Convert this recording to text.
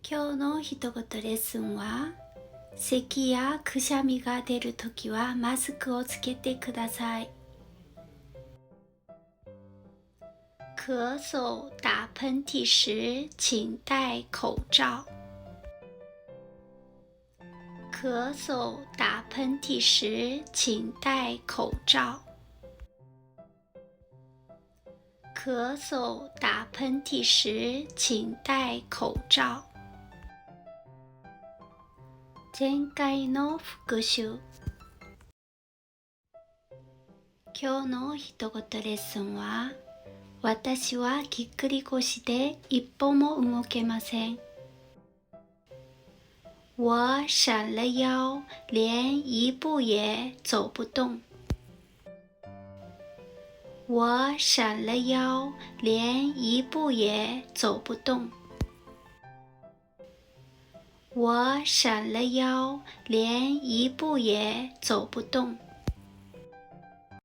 今日の一言レッスンは、咳やくしゃみが出るときはマスクをつけてください。咳嗽、打喷嚏时请戴口罩。咳嗽、打喷嚏时请戴口罩。咳嗽、打喷嚏時請戴口罩。前回の復習。今日の一言レッスンは、私はぎっくり腰で一歩も動けません。我闪了腰，连一步也走不动。我闪了腰，连一步也走不动。我闪了腰，连一步也走不动。